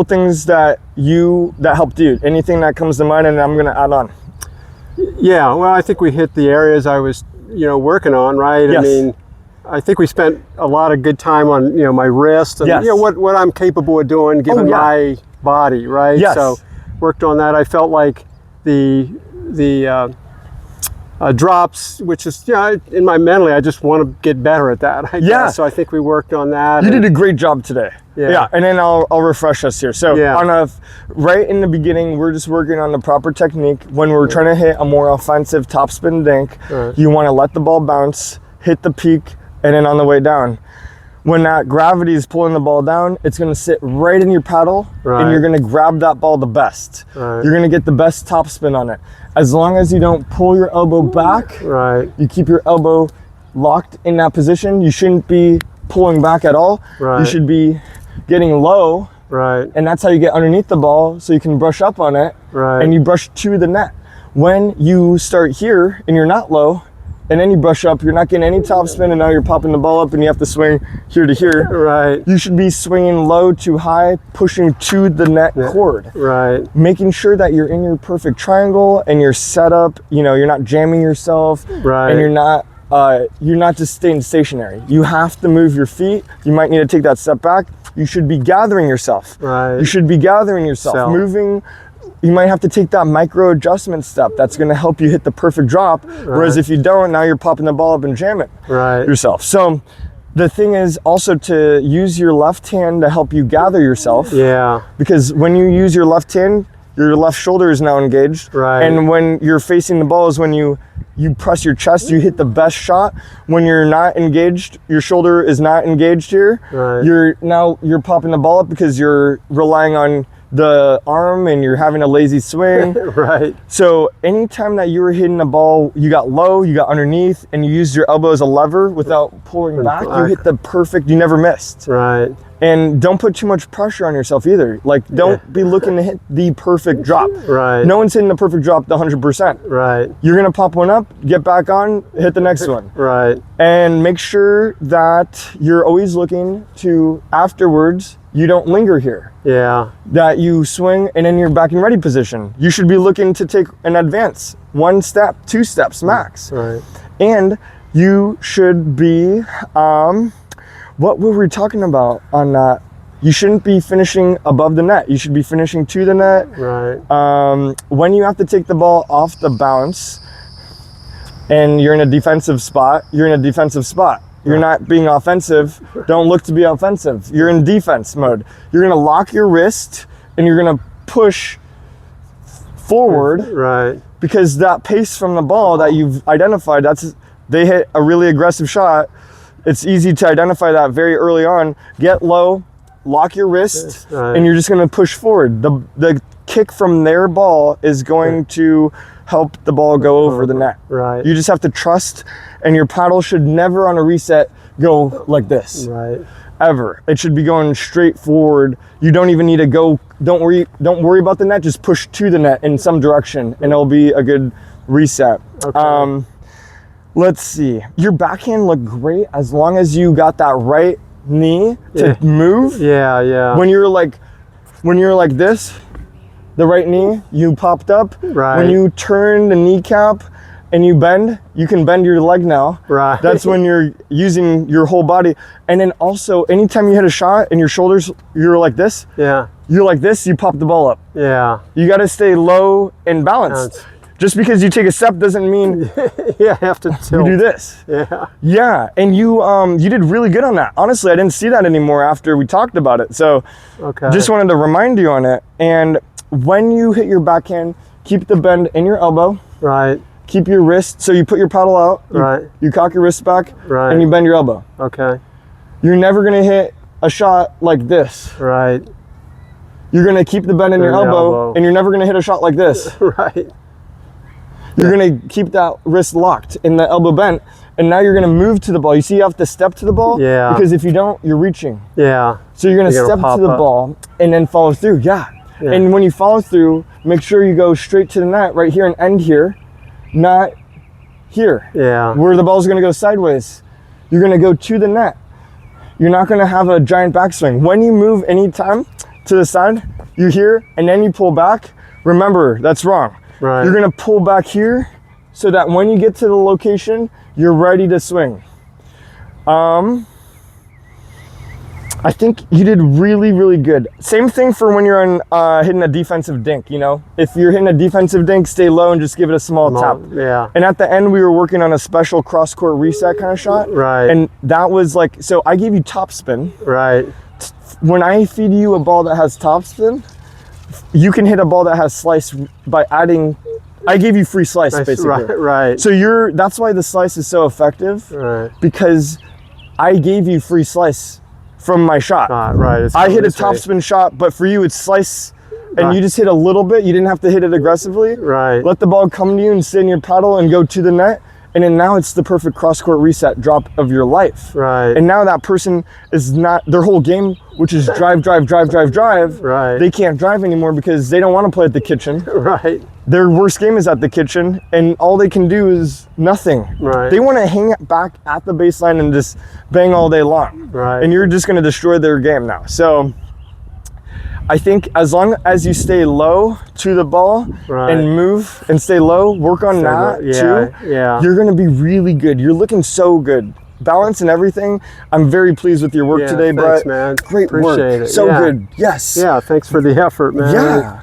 things that helped you, anything that comes to mind, and I'm going to add on. Yeah, well, I think we hit the areas I was, working on, right? Yes. I mean, I think we spent a lot of good time on, my wrist and, Yes. what I'm capable of doing given my body, right? Yes. So worked on that. I felt like the drops, which is, in my mentally, I just want to get better at that. I guess. So I think we worked on that. You did a great job today. Yeah. And then I'll refresh us here. So right in the beginning, we're just working on the proper technique. When we're trying to hit a more offensive topspin dink, you want to let the ball bounce, hit the peak, and then on the way down. When that gravity is pulling the ball down, it's going to sit right in your paddle, and you're going to grab that ball the best. You're going to get the best topspin on it. As long as you don't pull your elbow back, you keep your elbow locked in that position. You shouldn't be pulling back at all. You should be getting low, and that's how you get underneath the ball so you can brush up on it, and you brush to the net. When you start here and you're not low, and then you brush up, you're not getting any topspin, and now you're popping the ball up and you have to swing here to here. You should be swinging low to high, pushing to the net cord. Making sure that you're in your perfect triangle and you're set up, you're not jamming yourself, and you're not just staying stationary. You have to move your feet. You might need to take that step back. You should be gathering yourself. You should be gathering yourself, moving. You might have to take that micro adjustment step. That's going to help you hit the perfect drop. Whereas if you don't, now you're popping the ball up and jamming yourself. So the thing is also to use your left hand to help you gather yourself. Because when you use your left hand, your left shoulder is now engaged. And when you're facing the ball is when you press your chest, you hit the best shot. When you're not engaged, your shoulder is not engaged here. You're popping the ball up because you're relying on the arm and you're having a lazy swing. So anytime that you were hitting the ball, you got low, you got underneath, and you used your elbow as a lever without pulling back, you hit the perfect, you never missed. And don't put too much pressure on yourself either. Like, don't be looking to hit the perfect drop. No one's hitting the perfect drop the 100%. You're gonna pop one up, get back on, hit the next one. And make sure that you're always looking to, afterwards, you don't linger here. That you swing and then you're back in ready position. You should be looking to take an advance. 1 step, 2 steps max. And you should be, what were we talking about on that? You shouldn't be finishing above the net. You should be finishing to the net. When you have to take the ball off the bounce and you're in a defensive spot, you're in a defensive spot. You're not being offensive. Don't look to be offensive. You're in defense mode. You're gonna lock your wrist and you're gonna push forward because that pace from the ball that you've identified, they hit a really aggressive shot. It's easy to identify that very early on. Get low, lock your wrist, and you're just gonna push forward. The kick from their ball is going to help the ball go over the net. You just have to trust, and your paddle should never on a reset go like this. Ever. It should be going straight forward. You don't even need to go, don't worry about the net, just push to the net in some direction and it'll be a good reset. Let's see. Your backhand looked great as long as you got that right knee to move. When you're like this, the right knee, you popped up. When you turn the kneecap and you bend, you can bend your leg now. That's when you're using your whole body. And then also, anytime you hit a shot and your shoulders, you're like this. You're like this, you pop the ball up. You got to stay low and balanced. Just because you take a step doesn't mean I have to tilt. You do this. And you did really good on that. Honestly, I didn't see that anymore after we talked about it. So just wanted to remind you on it. And when you hit your backhand, keep the bend in your elbow. Keep your wrist, so you put your paddle out, you cock your wrist back, and you bend your elbow. You're never gonna hit a shot like this. You're gonna keep the bend in your elbow, and you're never gonna hit a shot like this. You're gonna keep that wrist locked in the elbow bent, and now you're gonna move to the ball. You see you have to step to the ball? Because if you don't, you're reaching. So you're gonna step to the ball and then follow through, And when you follow through, make sure you go straight to the net right here and end here, not here, where the ball's gonna go sideways. You're gonna go to the net. You're not gonna have a giant backswing. When you move anytime, to the side, you hear, and then you pull back. Remember, that's wrong. Right. You're gonna pull back here so that when you get to the location, you're ready to swing. I think you did really, really good. Same thing for when you're on hitting a defensive dink, you know? If you're hitting a defensive dink, stay low and just give it a small tap. Yeah. And at the end, we were working on a special cross-court reset kind of shot. Right. And that was like, so I gave you topspin. Right. When I feed you a ball that has topspin, you can hit a ball that has slice by adding, I gave you free slice, basically. Right. So that's why the slice is so effective. Right. Because I gave you free slice from my shot. Right. I hit a topspin shot, but for you it's slice, and you just hit a little bit. You didn't have to hit it aggressively. Right. Let the ball come to you and sit in your paddle and go to the net, and then now it's the perfect cross-court reset drop of your life. Right. And now that person is not, their whole game, which is drive, drive, drive, drive, drive. Right. They can't drive anymore because they don't want to play at the kitchen. Right. Their worst game is at the kitchen, and all they can do is nothing. Right. They want to hang back at the baseline and just bang all day long. Right. And you're just going to destroy their game now. So I think as long as you stay low to the ball and move and stay low, work on that too. Yeah. You're going to be really good. You're looking so good. Balance and everything. I'm very pleased with your work today, Brett. Thanks, man. Great Appreciate work. it. So good. Yes. Yeah. Thanks for the effort, man. Yeah.